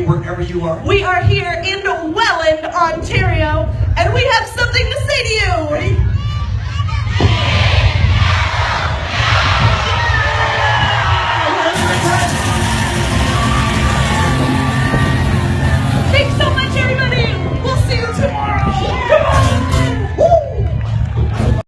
you wherever you are. We are here in Welland, Ontario, and we have something to say to you. Ready? Thanks so much, everybody. We'll see you tomorrow. Come on. Woo.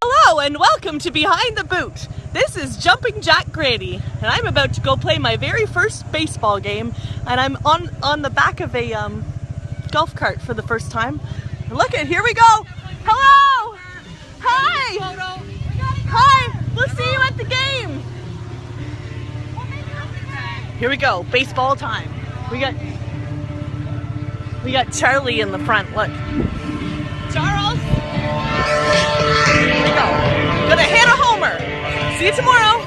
Hello, and welcome to Behind the Boot. This is Jumping Jack Grady, and I'm about to go play my very first baseball game, and I'm on the back of a golf cart for the first time. And look at, here we go. Hello. Hi. Hi. We'll see you at the game. Here we go. Baseball time. We got Charlie in the front. Look. Charles. Here we go. Gonna hit a homer. See you tomorrow.